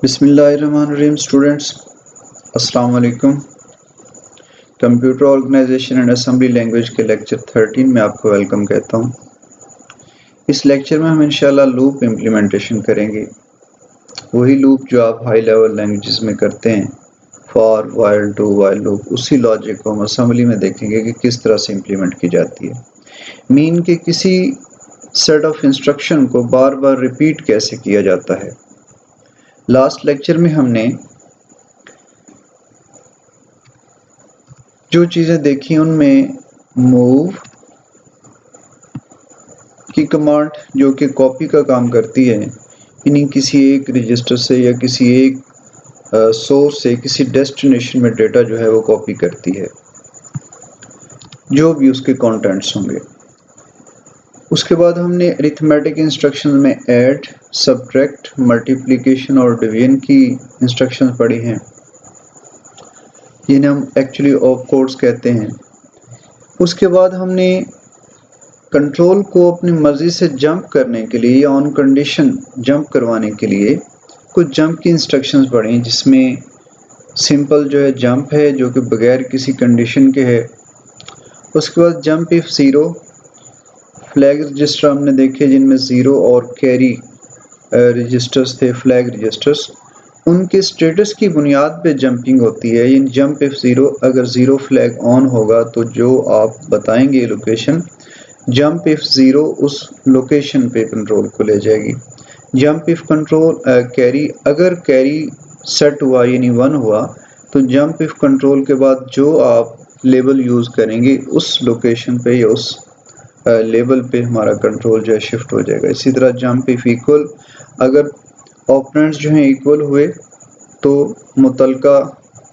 बिस्मिल्लाहिर्रहमानिर्रहीम स्टूडेंट्स, अस्सलाम वालेकुम। Computer organization and assembly language के लेक्चर 13 में आपको वेलकम कहता हूं। इस लेक्चर में हम इंशाल्लाह लूप इम्प्लीमेंटेशन करेंगे, वही लूप जो आप हाई लेवल लैंग्वेजेस में करते हैं, for, while, do, while loop. उसी लॉजिक को हम असेंबली में देखेंगे कि किस तरह से इम्प्लीमेंट की जाती है। मीन के किसी सेट ऑफ इंस्ट्रक्शन को बार बार रिपीट कैसे किया जाता है। लास्ट लेक्चर में हमने जो चीज़ें देखी उनमें मूव की कमांड जो कि कॉपी का काम करती है, यानी किसी एक रजिस्टर से या किसी एक सोर्स से किसी डेस्टिनेशन में डेटा जो है वो कॉपी करती है, जो भी उसके कंटेंट्स होंगे। उसके बाद हमने अरिथमेटिक इंस्ट्रक्शन में ऐड, सब्ट्रैक्ट, मल्टीप्लिकेशन और डिवीजन की इंस्ट्रक्शंस पढ़ी हैं, जिन्हें हम एक्चुअली ऑफ कोड्स कहते हैं। उसके बाद हमने कंट्रोल को अपनी मर्जी से जंप करने के लिए या ऑन कंडीशन जंप करवाने के लिए कुछ जंप की इंस्ट्रक्शंस पढ़ी, जिसमें सिंपल जो है जंप है जो कि बगैर किसी कंडीशन के है। उसके बाद jump if zero, flag register हमने देखे जिनमें ज़ीरो और कैरी रजिस्टर्स थे, फ्लैग रजिस्टर्स। उनके स्टेटस की बुनियाद पे जंपिंग होती है। इन जंप इफ ज़ीरो, अगर ज़ीरो फ्लैग ऑन होगा तो जो आप बताएंगे लोकेशन, जंप इफ ज़ीरो उस लोकेशन पे कंट्रोल को ले जाएगी। जंप इफ कंट्रोल कैरी, अगर कैरी सेट हुआ यानी 1 हुआ तो जंप इफ कंट्रोल के बाद जो आप लेबल यूज़ करेंगे उस लोकेशन पे या उस लेबल पे हमारा कंट्रोल जो है शिफ्ट हो जाएगा। इसी तरह जंप इफ इक्वल, अगर ऑपरेंड्स जो हैं इक्वल हुए तो मुतलका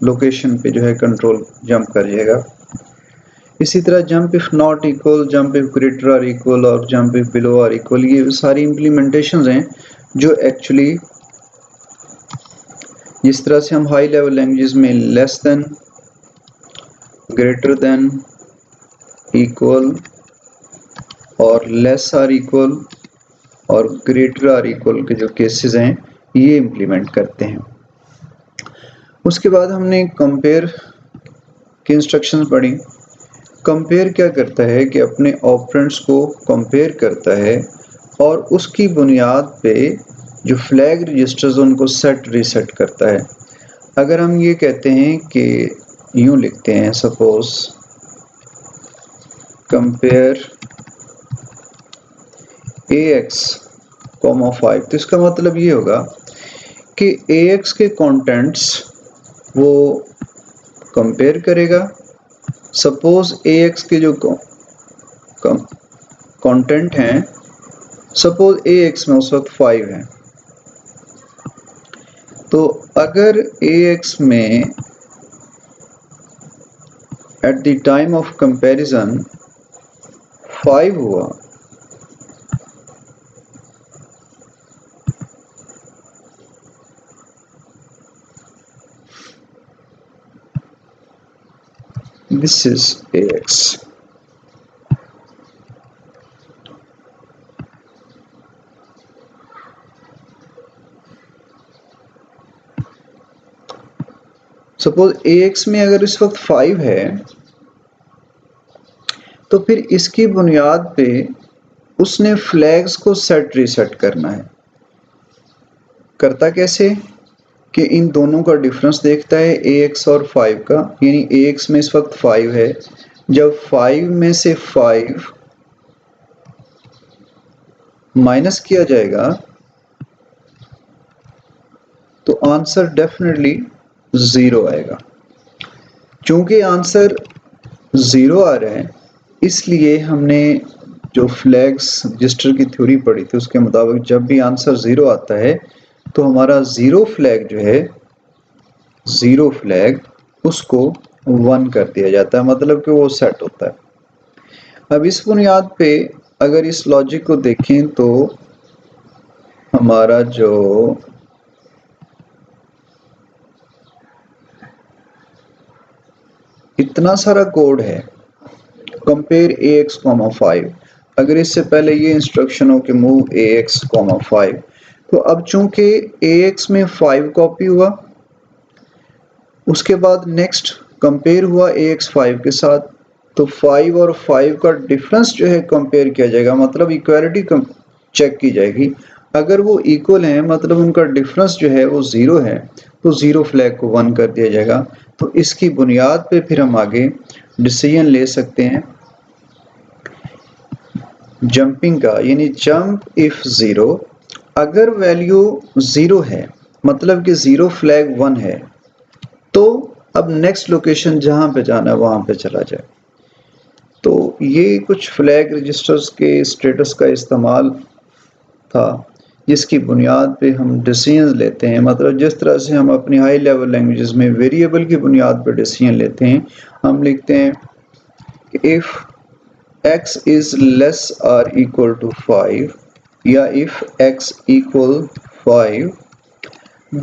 लोकेशन पे जो है कंट्रोल जंप कर जाएगा। इसी तरह jump if not equal, jump if greater or equal और jump if below or equal, ये सारी इम्प्लीमेंटेशंस हैं जो एक्चुअली जिस तरह से हम हाई लेवल लैंग्वेजेस में less than, greater than, equal और लेस आर इक्वल और ग्रेटर आर इक्वल के जो केसेस हैं ये इम्प्लीमेंट करते हैं। उसके बाद हमने कंपेयर की इंस्ट्रक्शंस पढ़ी। कंपेयर क्या करता है कि अपने ऑपरेंड्स को कंपेयर करता है और उसकी बुनियाद पे जो फ्लैग रजिस्टर्स उनको सेट रीसेट करता है। अगर हम ये कहते हैं कि यूं लिखते हैं, सपोज कंपेयर AX, 5, तो इसका मतलब ये होगा कि AX के कंटेंट्स वो कंपेयर करेगा। सपोज AX के जो कंटेंट हैं, सपोज AX में उस वक्त 5 है, तो अगर AX में at the time of comparison 5 हुआ this is AX. Suppose AX में अगर इस वक्त 5 है तो फिर इसकी बुनियाद पे उसने फ्लैग्स को सेट रीसेट करना है। करता कैसे कि इन दोनों का डिफरेंस देखता है AX और 5 का, यानी AX में इस वक्त 5 है, जब 5 में से 5 माइनस किया जाएगा तो आंसर डेफिनेटली 0 आएगा। चूंकि आंसर 0 आ रहा है इसलिए हमने जो फ्लैग्स रजिस्टर की थ्योरी पढ़ी थी उसके मुताबिक जब भी आंसर 0 आता है तो हमारा 0 फ्लैग जो है, 0 फ्लैग उसको 1 कर दिया जाता है, मतलब कि वो सेट होता है। अब इस बुनियाद पे अगर इस लॉजिक को देखें तो हमारा जो इतना सारा कोड है कंपेयर AX, 5, अगर इससे पहले ये इंस्ट्रक्शन हो कि मूव AX, 5, तो अब चूंकि AX में 5 कॉपी हुआ, उसके बाद नेक्स्ट कंपेयर हुआ AX 5 के साथ, तो 5 और 5 का डिफरेंस जो है कंपेयर किया जाएगा, मतलब इक्वालिटी चेक की जाएगी। अगर वो इक्वल है मतलब उनका डिफरेंस जो है वो 0 है, तो 0 फ्लैग को 1 कर दिया जाएगा। तो इसकी बुनियाद पे फिर हम आगे डिसीजन ले सकते हैं जंपिंग का, यानी जंप इफ 0। अगर वैल्यू 0 है मतलब कि 0 फ्लैग 1 है, तो अब नेक्स्ट लोकेशन जहां पे जाना है वहां पे चला जाए। तो ये कुछ फ्लैग रजिस्टर्स के स्टेटस का इस्तेमाल था जिसकी बुनियाद पे हम डिसीजन लेते हैं। मतलब जिस तरह से हम अपनी हाई लेवल लैंग्वेजेस में वेरिएबल की बुनियाद पर डिसीजन लेते हैं, हम लिखते हैं कि if x is less or equal to 5 या if x equal 5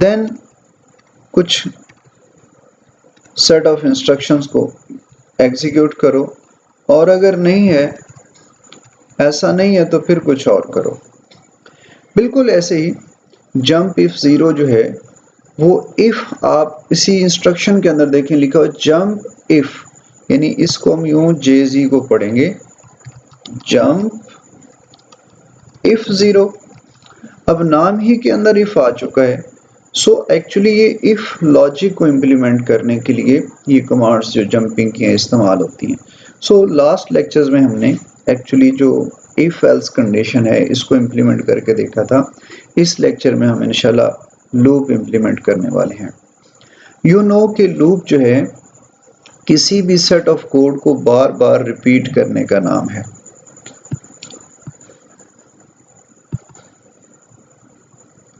then कुछ सेट ऑफ इंस्ट्रक्शंस को एग्जीक्यूट करो, और अगर नहीं है, ऐसा नहीं है, तो फिर कुछ और करो। बिल्कुल ऐसे ही जंप इफ 0 जो है वो इफ आप इसी इंस्ट्रक्शन के अंदर देखें लिखा हो जंप इफ, यानी इसको हम यूं JZ को पढ़ेंगे जंप इफ 0। अब नाम ही के अंदर इफ आ चुका है, सो एक्चुअली ये इफ लॉजिक को इम्प्लीमेंट करने के लिए ये कमांड्स जो जंपिंग की इस्तेमाल होती हैं। सो लास्ट लेक्चर्स में हमने एक्चुअली जो इफ एल्स कंडीशन है इसको इम्प्लीमेंट करके देखा था। इस लेक्चर में हम इंशाल्लाह लूप इम्प्लीमेंट करने वाले हैं। यू नो कि लूप जो है किसी भी सेट ऑफ कोड को बार बार रिपीट करने का नाम है।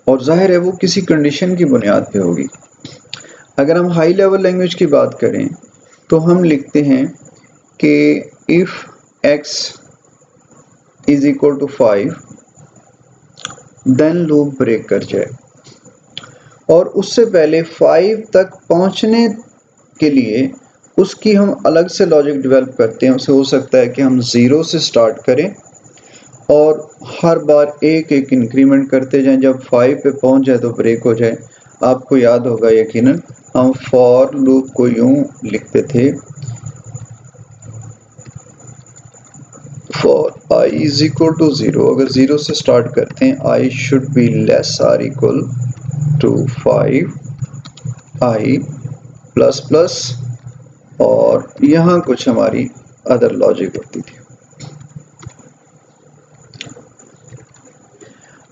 और जाहिर है वो किसी कंडीशन की बुनियाद पे होगी। अगर हम हाई लेवल लैंग्वेज की बात करें तो हम लिखते हैं कि if x is equal to 5 then loop break कर जाए, और उससे पहले 5 तक पहुंचने के लिए उसकी हम अलग से लॉजिक डेवलप करते हैं। उसे हो सकता है कि हम 0 से स्टार्ट करें और हर बार एक एक इंक्रीमेंट करते जाएं, जब 5 पे पहुंच जाए तो ब्रेक हो जाए। आपको याद होगा यकीनन हम फॉर लूप को यूं लिखते थे, for i is equal to 0। अगर 0 से स्टार्ट करते हैं i should be less or equal to 5 i plus plus, और यहाँ कुछ हमारी अदर लॉजिक होती थी।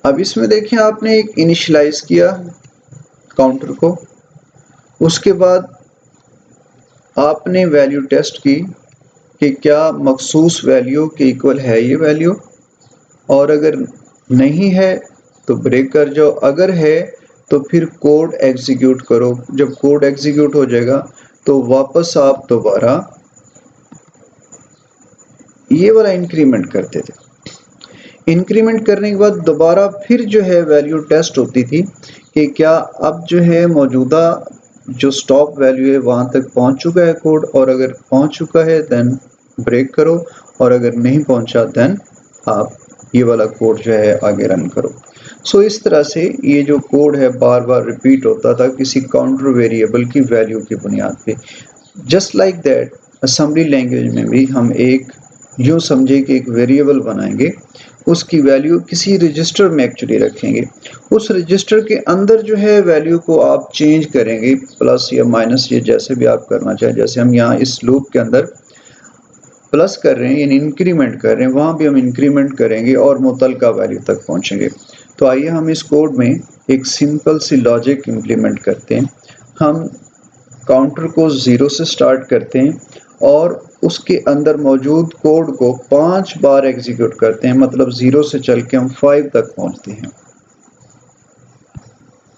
अब इसमें देखिए आपने एक इनिशियलाइज किया काउंटर को, उसके बाद आपने वैल्यू टेस्ट की कि क्या मखसूस वैल्यू के इक्वल है ये वैल्यू, और अगर नहीं है तो ब्रेक कर जाओ, अगर है तो फिर कोड एग्जीक्यूट करो। जब कोड एग्जीक्यूट हो जाएगा तो वापस आप दोबारा ये वाला इंक्रीमेंट करते थे। इंक्रीमेंट करने के बाद दोबारा फिर जो है वैल्यू टेस्ट होती थी कि क्या अब जो है मौजूदा जो स्टॉप वैल्यू है वहां तक पहुंच चुका है कोड, और अगर पहुंच चुका है देन ब्रेक करो, और अगर नहीं पहुंचा देन आप ये वाला कोड जो है आगे रन करो। सो इस तरह से ये जो कोड है बार बार रिपीट होता था किसी काउंटर वेरिएबल की वैल्यू की बुनियाद पे। Just like that assembly language में भी हम एक यूँ समझे कि एक वेरिएबल बनाएंगे, उसकी वैल्यू किसी रजिस्टर में एक्चुअली रखेंगे, उस रजिस्टर के अंदर जो है वैल्यू को आप चेंज करेंगे, प्लस या माइनस या जैसे भी आप करना चाहें। जैसे हम यहाँ इस लूप के अंदर प्लस कर रहे हैं यानी इंक्रीमेंट कर रहे हैं, वहाँ भी हम इंक्रीमेंट करेंगे और मुतलका वैल्यू तक पहुँचेंगे। तो आइए हम इस कोड में एक सिंपल सी लॉजिक इम्प्लीमेंट करते हैं। हम काउंटर को 0 से स्टार्ट करते हैं और उसके अंदर मौजूद कोड को 5 बार एग्जीक्यूट करते हैं, मतलब 0 से चल के हम 5 तक पहुंचते हैं।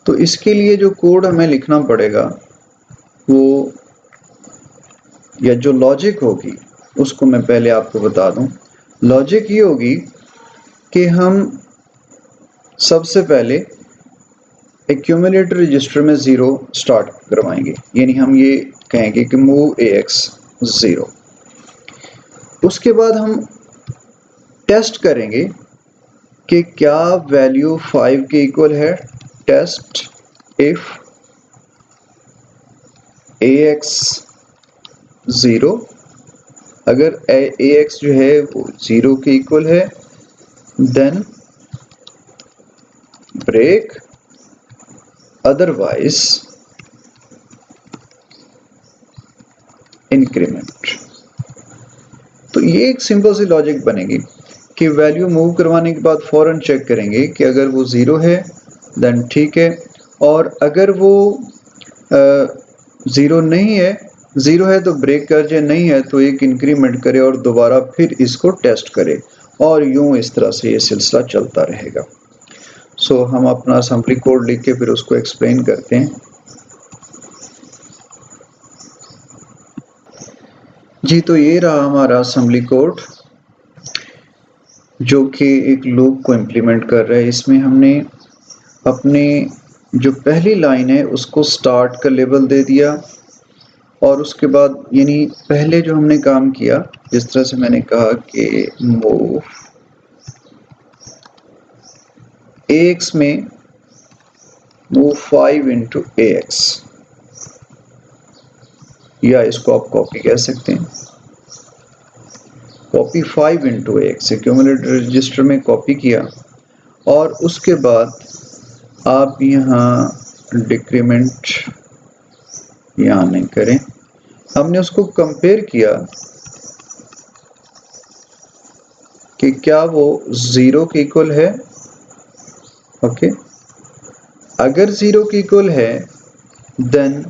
तो इसके लिए जो कोड हमें लिखना पड़ेगा वो, या जो लॉजिक होगी उसको मैं पहले आपको बता दूं। लॉजिक ये होगी कि हम सबसे पहले एक्यूमुलेटर रजिस्टर में 0 स्टार्ट करवाएंगे, यानी हम ये कहेंगे कि मूव AX 0। उसके बाद हम टेस्ट करेंगे कि क्या वैल्यू 5 के इक्वल है। टेस्ट इफ ax 0, अगर ax जो है वो 0 के इक्वल है देन ब्रेक, अदरवाइज इंक्रीमेंट। तो ये एक सिंपल सी लॉजिक बनेगी कि वैल्यू मूव करवाने के बाद फौरन चेक करेंगे कि अगर वो 0 है देन ठीक है, और अगर वो 0 नहीं है, 0 है तो ब्रेक कर जाए, नहीं है तो एक इंक्रीमेंट करे और दोबारा फिर इसको टेस्ट करे, और यूं इस तरह से ये सिलसिला चलता रहेगा। सो हम अपना असेंबली कोड लिख के फिर उसको एक्सप्लेन करते हैं। जी, तो ये रहा हमारा असेंबली कोड जो कि एक लूप को इम्प्लीमेंट कर रहा है। इसमें हमने अपने जो पहली लाइन है उसको स्टार्ट का लेबल दे दिया, और उसके बाद यानी पहले जो हमने काम किया, जिस तरह से मैंने कहा कि मूव ax में मूव 5 इंटू ax, या इसको आप कॉपी कह सकते हैं, copy 5 into ax accumulator register में कॉपी किया, और उसके बाद आप यहाँ डिक्रीमेंट यहाँ नहीं करें, हमने उसको कंपेयर किया कि क्या वो 0 के इक्वल है। ओके, अगर 0 के इक्वल है then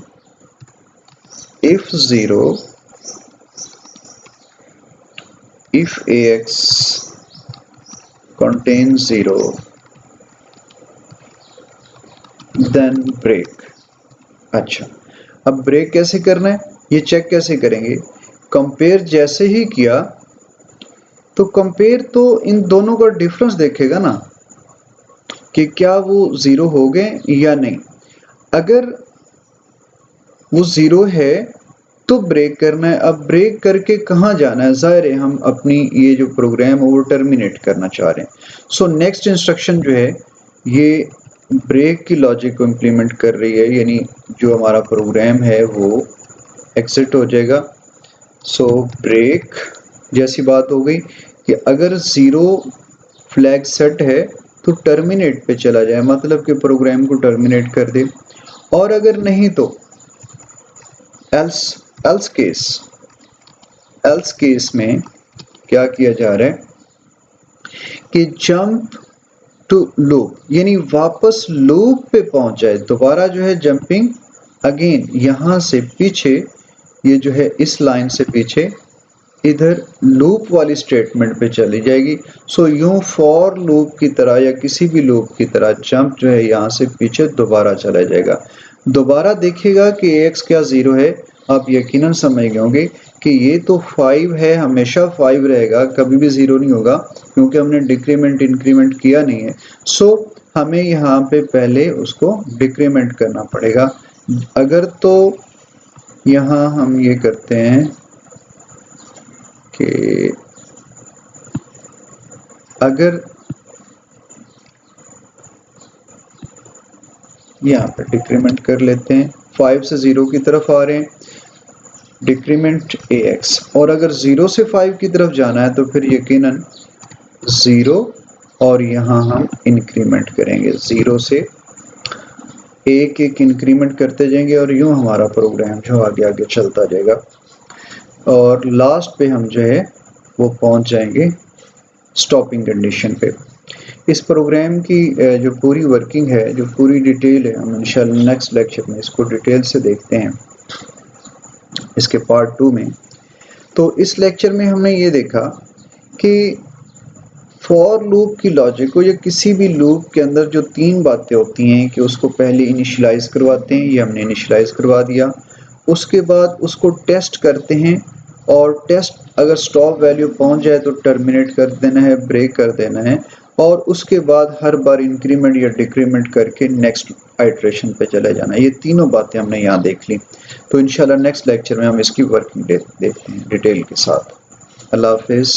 if 0 if ax contains 0 then break। अच्छा, अब ब्रेक कैसे करना है, ये चेक कैसे करेंगे। कंपेयर जैसे ही किया तो कंपेयर तो इन दोनों का डिफरेंस देखेगा ना कि क्या वो 0 हो गए या नहीं। अगर वो 0 है तो ब्रेक करना है। अब ब्रेक करके कहाँ जाना है, ज़ाहिर है हम अपनी ये जो प्रोग्राम है वो टर्मिनेट करना चाह रहे हैं। सो नेक्स्ट इंस्ट्रक्शन जो है ये ब्रेक की लॉजिक को इम्प्लीमेंट कर रही है, यानी जो हमारा प्रोग्राम है वो एग्जिट हो जाएगा। सो ब्रेक जैसी बात हो गई कि अगर 0 फ्लैग सेट है तो टर्मिनेट पे चला जाए, मतलब कि प्रोग्राम को टर्मिनेट कर दे, और अगर नहीं तो एल्स केस में क्या किया जा रहा है कि जंप टू लूप, यानी वापस लूप पे पहुंच जाए, दोबारा जो है जंपिंग अगेन यहां से पीछे, ये जो है इस लाइन से पीछे इधर लूप वाली स्टेटमेंट पे चली जाएगी। सो यूं फॉर लूप की तरह या किसी भी लूप की तरह जंप जो है यहाँ से पीछे दोबारा चला जाएगा, दोबारा देखेगा कि ax क्या 0 है। आप यकीनन समझ गए होंगे कि ये तो 5 है, हमेशा 5 रहेगा, कभी भी 0 नहीं होगा, क्योंकि हमने डिक्रीमेंट इंक्रीमेंट किया नहीं है। सो हमें यहाँ पे पहले उसको डिक्रीमेंट करना पड़ेगा। अगर तो यहाँ हम ये करते हैं कि अगर यहाँ पर डिक्रीमेंट कर लेते हैं, 5 से 0 की तरफ आ रहे हैं, डिक्रीमेंट ax, और अगर 0 से 5 की तरफ जाना है तो फिर यकीनन 0, और यहाँ हम इंक्रीमेंट करेंगे 0 से एक एक इंक्रीमेंट करते जाएंगे, और यूं हमारा प्रोग्राम जो आगे आगे चलता जाएगा, और लास्ट पे हम जो है वो पहुंच जाएंगे स्टॉपिंग कंडीशन पे। इस प्रोग्राम की जो पूरी वर्किंग है, जो पूरी डिटेल है, हम इंशाल्लाह नेक्स्ट लेक्चर में इसको डिटेल से देखते हैं, इसके पार्ट 2 में। तो इस लेक्चर में हमने ये देखा कि फॉर लूप की लॉजिक को, या किसी भी लूप के अंदर जो 3 बातें होती हैं कि उसको पहले इनिशियलाइज करवाते हैं, ये हमने इनिशियलाइज करवा दिया, उसके बाद उसको टेस्ट करते हैं, और टेस्ट अगर स्टॉप वैल्यू पहुंच जाए तो टर्मिनेट कर देना है, ब्रेक कर देना है, और उसके बाद हर बार इंक्रीमेंट या डिक्रीमेंट करके नेक्स्ट आइट्रेशन पे चले जाना है। ये तीनों बातें हमने यहाँ देख ली। तो इंशाल्लाह नेक्स्ट लेक्चर में हम इसकी वर्किंग देखते हैं डिटेल के साथ। अल्लाह हाफिज़।